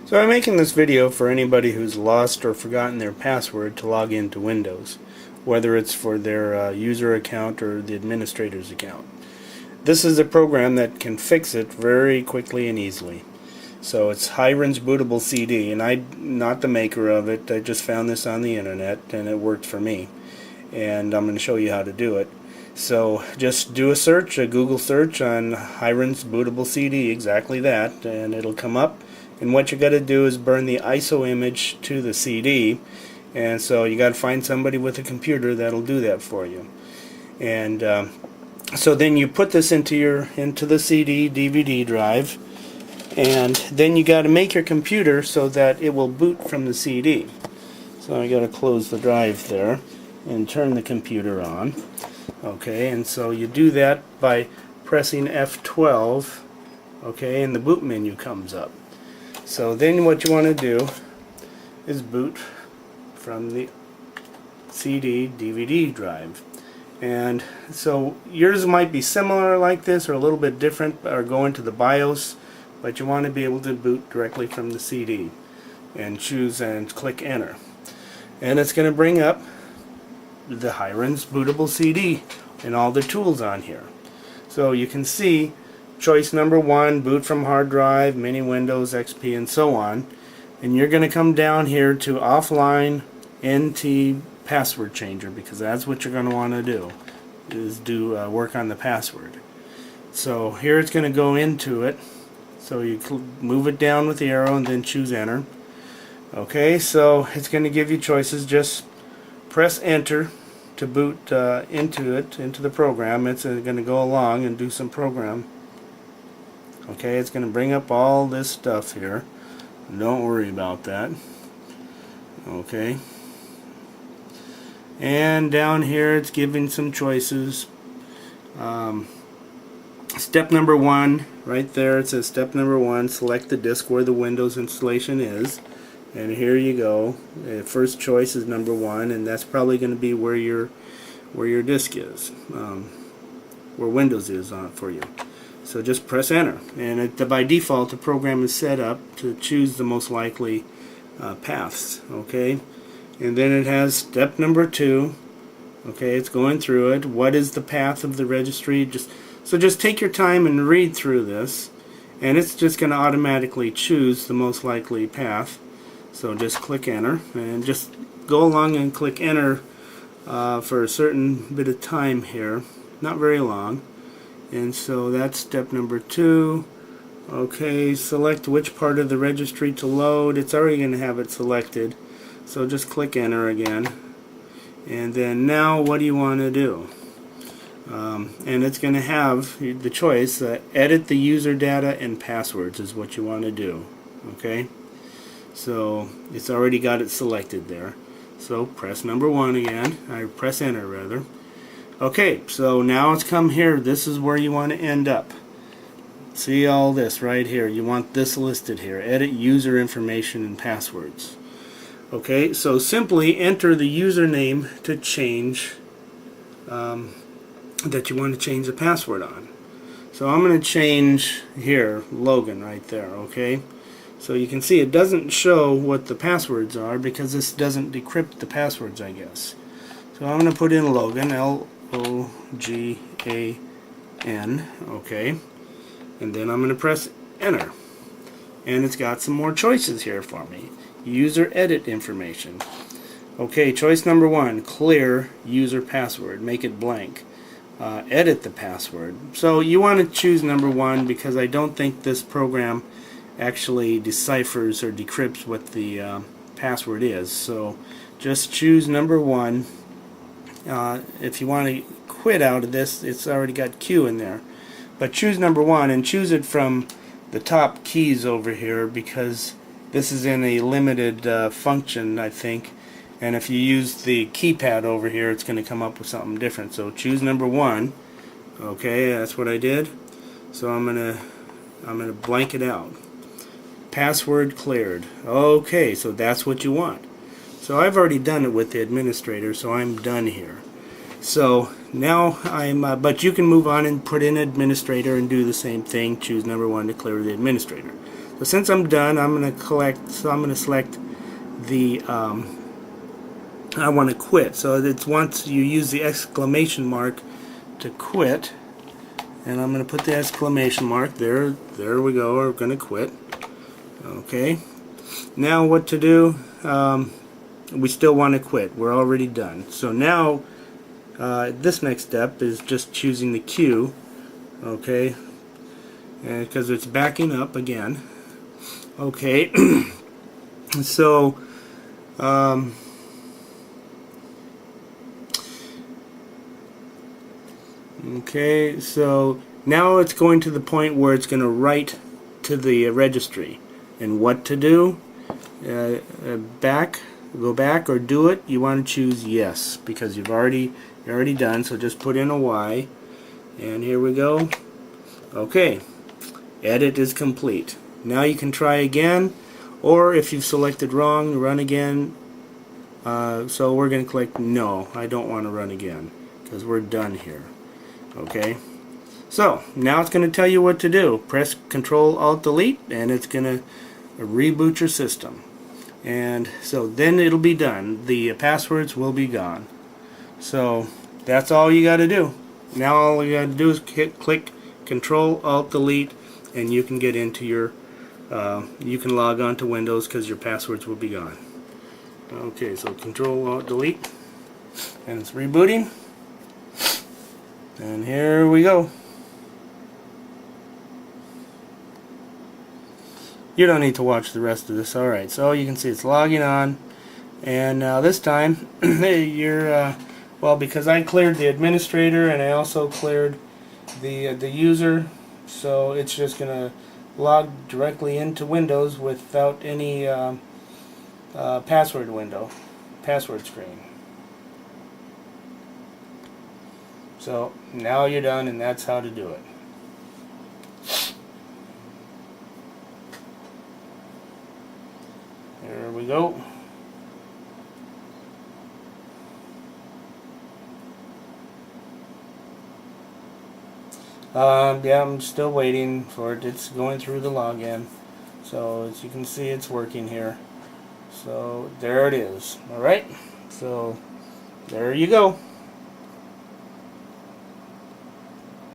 So I'm making this video for anybody who's lost or forgotten their password to log into Windows, whether it's for their user account or the administrator's account. This is a program that can fix it very quickly and easily. So it's Hiren's Bootable CD, and I'm not the maker of it. I just found this on the internet and it worked for me. And I'm going to show you how to do it. So just do a search, a Google search on Hiren's Bootable CD, exactly that, and it'll come up. And what you got to do is burn the ISO image to the CD, and so you got to find somebody with a computer that'll do that for you. And so then you put this into the CD DVD drive, and then you got to make your computer so that it will boot from the CD. So I got to close the drive there and turn the computer on. Okay, and so you do that by pressing F12. Okay, and the boot menu comes up. So then what you want to do is boot from the CD DVD drive. And so yours might be similar like this or a little bit different, or go into the BIOS, but you want to be able to boot directly from the CD and choose and click enter. And it's going to bring up the Hiren's Bootable CD and all the tools on here. So you can see choice number 1, boot from hard drive, mini Windows, XP, and so on. And you're going to come down here to offline NT password changer, because that's what you're going to want to do, is work on the password. So here it's going to go into it. So you move it down with the arrow and then choose enter. Okay, so it's going to give you choices. Just press enter to boot into the program. It's going to go along and do some program. Okay, it's going to bring up all this stuff here. Don't worry about that. Okay. And down here it's giving some choices. Step number 1, right there it says step number 1, select the disk where the Windows installation is. And here you go. First choice is number 1, and that's probably going to be where your disk is, where Windows is on for you. So just press enter, and by default the program is set up to choose the most likely paths. Okay, and then it has step number 2. Okay, it's going through it. What is the path of the registry? Just take your time and read through this, and it's just going to automatically choose the most likely path. So just click enter, and just go along and click enter for a certain bit of time here, not very long. And so that's step number 2. Okay, select which part of the registry to load. It's already going to have it selected, so just click enter again. And then now what do you want to do? And it's going to have the choice, edit the user data and passwords is what you want to do. Okay, so it's already got it selected there. So press number 1 again, or press enter rather. Okay, so now it's come here. This is where you want to end up. See all this right here. You want this listed here. Edit user information and passwords. Okay, so simply enter the username to change that you want to change the password on. So I'm going to change here Logan right there. Okay, so you can see it doesn't show what the passwords are because this doesn't decrypt the passwords, I guess. So I'm going to put in Logan, L-O-G-A-N, okay, and then I'm going to press enter, and it's got some more choices here for me. User edit information. Okay, choice number 1, clear user password, make it blank. Edit the password. So you want to choose number 1 because I don't think this program actually deciphers or decrypts what the password is. So just choose number 1. If you want to quit out of this, it's already got Q in there. But choose number 1 and choose it from the top keys over here, because this is in a limited function, I think. And if you use the keypad over here, it's going to come up with something different. So choose number 1. Okay, that's what I did. So I'm gonna blank it out. Password cleared. Okay, so that's what you want. So I've already done it with the administrator, so I'm done here. So now but you can move on and put in administrator and do the same thing. Choose number 1 to clear the administrator. So since I'm done, I'm going to select the I want to quit. So it's once you use the exclamation mark to quit, and I'm going to put the exclamation mark there. There we go. We're going to quit. Okay. Now what to do? We still want to quit. We're already done. So now this next step is just choosing the queue. Okay. And because it's backing up again. Okay. So okay, so now it's going to the point where it's going to write to the registry. And what to do? Go back or do it. You want to choose yes because you're already done. So just put in a Y, and here we go. Okay, edit is complete. Now you can try again, or if you've selected wrong, run again. So we're going to click no. I don't want to run again because we're done here. Okay, so now it's going to tell you what to do. Press Control Alt Delete and it's going to reboot your system, and so then it'll be done. The passwords will be gone. So that's all you got to do. Now all you got to do is click Control Alt Delete and you can get into your you can log on to Windows because your passwords will be gone. Okay, so Control Alt Delete and it's rebooting. And here we go. You don't need to watch the rest of this. Alright, so you can see it's logging on. And this time, you're, well, because I cleared the administrator and I also cleared the user, so it's just going to log directly into Windows without any password screen. So now you're done, and that's how to do it. Here we go. Yeah, I'm still waiting for it. It's going through the login. So as you can see, it's working here. So there it is. Alright, so there you go.